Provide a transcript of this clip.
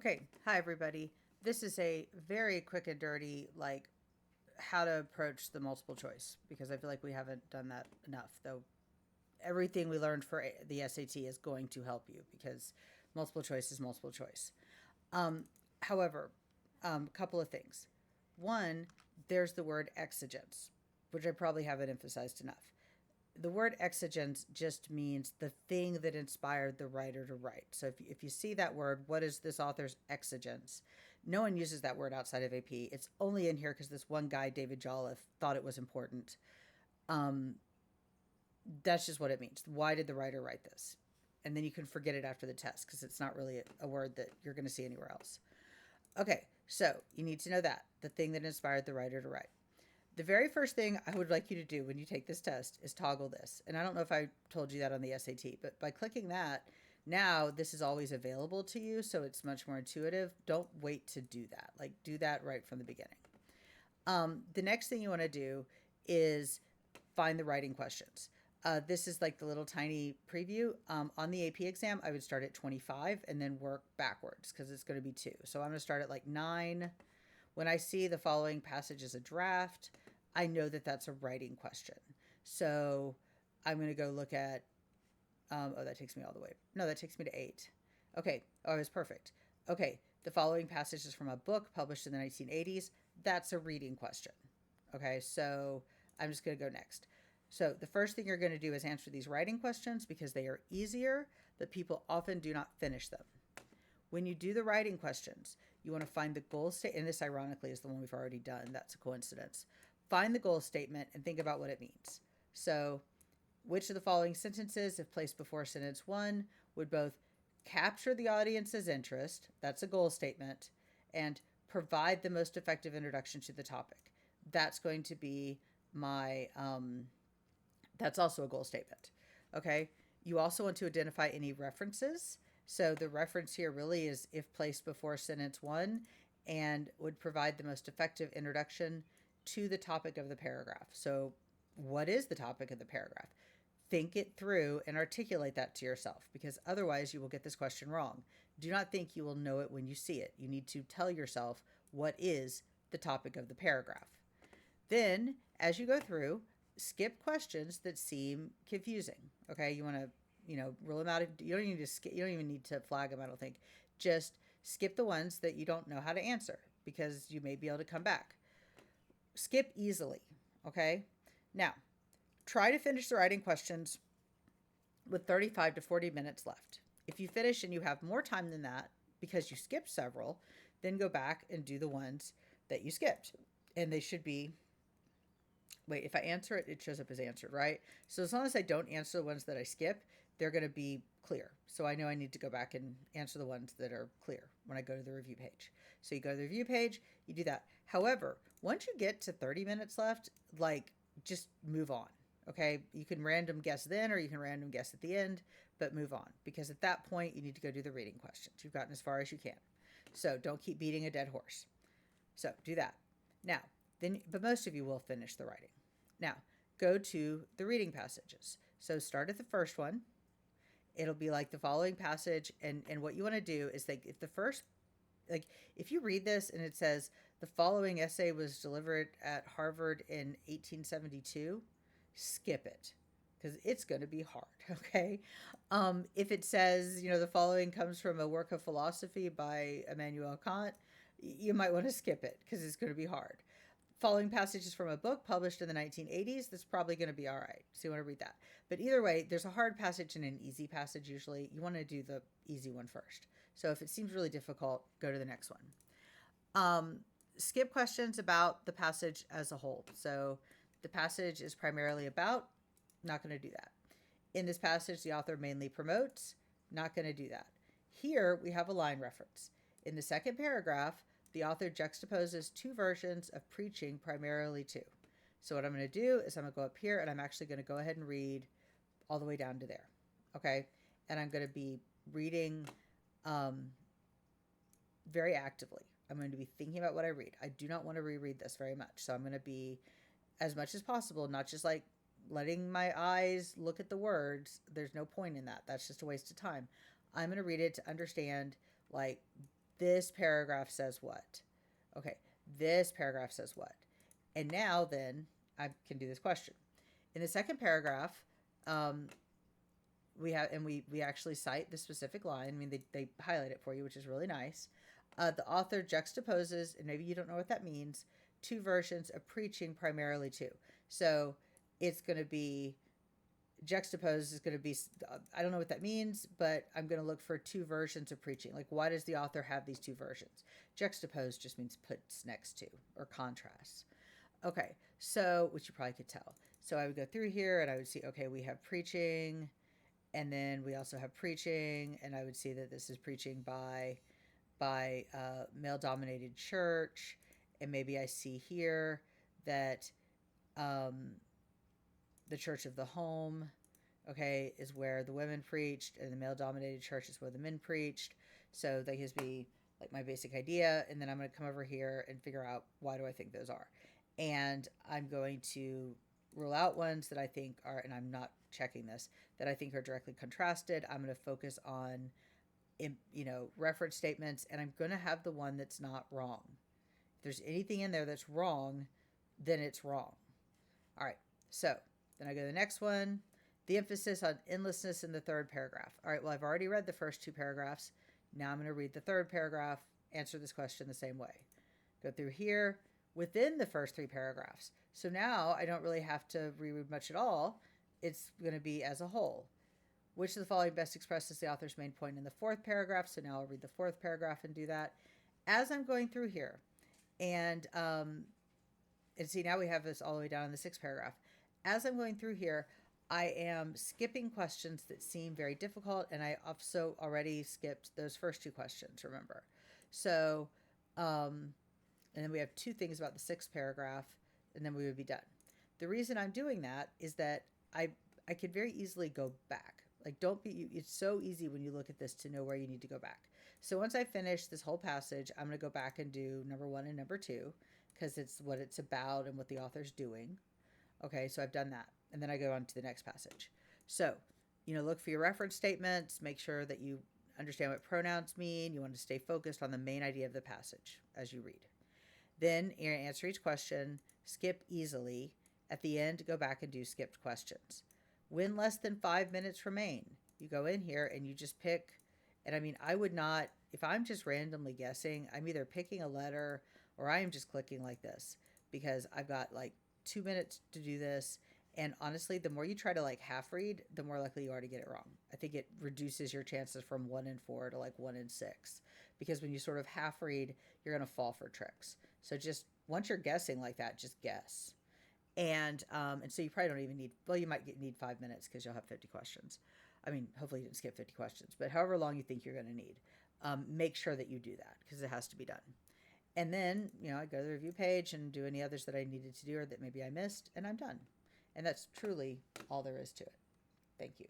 Okay, hi everybody. This is a very quick and dirty, like, how to approach the multiple choice because I feel like we haven't done that enough. Though everything we learned for the SAT is going to help you because multiple choice is multiple choice. However, a couple of things. One, there's the word exigence, which I probably haven't emphasized enough. The word exigence just means the thing that inspired the writer to write. So if you see that word, what is this author's exigence? No one uses that word outside of AP. It's only in here because this one guy, David Jolliffe, thought it was important. That's just what it means. Why did the writer write this? And then you can forget it after the test because it's not really a word that you're going to see anywhere else. Okay, so you need to know that the thing that inspired the writer to write. The very first thing I would like you to do when you take this test is toggle this. And I don't know if I told you that on the SAT, but by clicking that, now this is always available to you, so it's much more intuitive. Don't wait to do that. Like, do that right from the beginning. The next thing you want to do is find the writing questions. This is like the little tiny preview. On the AP exam, I would start at 25 and then work backwards because it's going to be two. So I'm going to start at like 9. When I see the following passage as a draft, I know that that's a writing question. So I'm going to go look at, oh, that takes me all the way. No, that takes me to 8. Okay. Oh, it was perfect. Okay. The following passage is from a book published in the 1980s. That's a reading question. Okay. So I'm just going to go next. So the first thing you're going to do is answer these writing questions because they are easier, but people often do not finish them. When you do the writing questions, you want to find the goal statement, and this ironically is the one we've already done. That's a coincidence. Find the goal statement and think about what it means. So, which of the following sentences, if placed before sentence 1, would both capture the audience's interest, that's a goal statement, and provide the most effective introduction to the topic? That's going to be my, that's also a goal statement. Okay. You also want to identify any references. So the reference here really is if placed before sentence 1 and would provide the most effective introduction to the topic of the paragraph. So what is the topic of the paragraph? Think it through and articulate that to yourself because otherwise you will get this question wrong. Do not think you will know it when you see it. You need to tell yourself what is the topic of the paragraph. Then, as you go through, skip questions that seem confusing. Okay, you want to, rule them out. You don't need to skip. You don't even need to flag them. I don't think. Just skip the ones that you don't know how to answer because you may be able to come back. Skip easily. Okay. Now, try to finish the writing questions with 35 to 40 minutes left. If you finish and you have more time than that because you skipped several, then go back and do the ones that you skipped. And they should be, wait, if I answer it, it shows up as answered, right? So as long as I don't answer the ones that I skip, they're going to be clear. So I know I need to go back and answer the ones that are clear when I go to the review page. So you go to the review page, you do that. However, once you get to 30 minutes left, like, just move on. Okay, you can random guess then or you can random guess at the end, but move on because at that point you need to go do the reading questions. You've gotten as far as you can. So don't keep beating a dead horse. So do that. Now, but most of you will finish the writing. Now, go to the reading passages. So start at the first one. It'll be like the following passage, and what you want to do is like if you read this and it says the following essay was delivered at Harvard in 1872, skip it because it's going to be hard. Okay. If it says, the following comes from a work of philosophy by Immanuel Kant, you might want to skip it because it's going to be hard. Following passages from a book published in the 1980s, that's probably going to be all right. So you want to read that. But either way, there's a hard passage and an easy passage usually. You want to do the easy one first. So if it seems really difficult, go to the next one. Skip questions about the passage as a whole. So the passage is primarily about, not going to do that. In this passage, the author mainly promotes, not going to do that. Here we have a line reference. In the second paragraph, the author juxtaposes two versions of preaching primarily to. So what I'm going to do is I'm going to go up here and I'm actually going to go ahead and read all the way down to there. Okay. And I'm going to be reading very actively. I'm going to be thinking about what I read. I do not want to reread this very much. So I'm going to be, as much as possible, not just like letting my eyes look at the words. There's no point in that. That's just a waste of time. I'm going to read it to understand, like, this paragraph says what? Okay, this paragraph says what? And now then I can do this question. In the second paragraph, we have, and we actually cite the specific line. I mean, they highlight it for you, which is really nice. The author juxtaposes, and maybe you don't know what that means, two versions of preaching primarily to. So it's going to be juxtapose is going to be, I don't know what that means, but I'm going to look for two versions of preaching. Like, why does the author have these two versions? Juxtapose just means puts next to or contrasts. Okay, so, which you probably could tell. So I would go through here and I would see, okay, we have preaching, and then we also have preaching, and I would see that this is preaching by male-dominated church, and maybe I see here that the church of the home, okay, is where the women preached, and the male-dominated church is where the men preached. So that gives me like my basic idea, and then I'm going to come over here and figure out why do I think those are. And I'm going to rule out ones that I think are, and I'm not checking this, that I think are directly contrasted. I'm going to focus on, reference statements, and I'm going to have the one that's not wrong. If there's anything in there that's wrong, then it's wrong. All right, so then I go to the next one. The emphasis on endlessness in the third paragraph. All right, well, I've already read the first two paragraphs. Now I'm going to read the third paragraph, answer this question the same way. Go through here within the first three paragraphs. So now I don't really have to reread much at all. It's going to be as a whole. Which of the following best expresses the author's main point in the fourth paragraph? So now I'll read the fourth paragraph and do that. As I'm going through here, and see, now we have this all the way down in the sixth paragraph. As I'm going through here, I am skipping questions that seem very difficult, and I also already skipped those first two questions, remember. So, and then we have two things about the sixth paragraph, and then we would be done. The reason I'm doing that is that I could very easily go back. Like, it's so easy when you look at this to know where you need to go back. So once I finish this whole passage, I'm going to go back and do number 1 and number 2, because it's what it's about and what the author's doing. Okay, so I've done that. And then I go on to the next passage. So, look for your reference statements. Make sure that you understand what pronouns mean. You want to stay focused on the main idea of the passage as you read. Then you're going to answer each question, skip easily. At the end, go back and do skipped questions. When less than 5 minutes remain, you go in here and you just pick, and I mean, I would not, if I'm just randomly guessing, I'm either picking a letter or I am just clicking like this, because I've got like 2 minutes to do this. And honestly, the more you try to like half read, the more likely you are to get it wrong. I think it reduces your chances from 1 in 4 to like 1 in 6, because when you sort of half read, you're going to fall for tricks. So just once you're guessing like that, just guess. And so you probably don't even need, well, you might need 5 minutes because you'll have 50 questions. I mean, hopefully you didn't skip 50 questions, but however long you think you're going to need, make sure that you do that because it has to be done. And then, I go to the review page and do any others that I needed to do or that maybe I missed, and I'm done. And that's truly all there is to it. Thank you.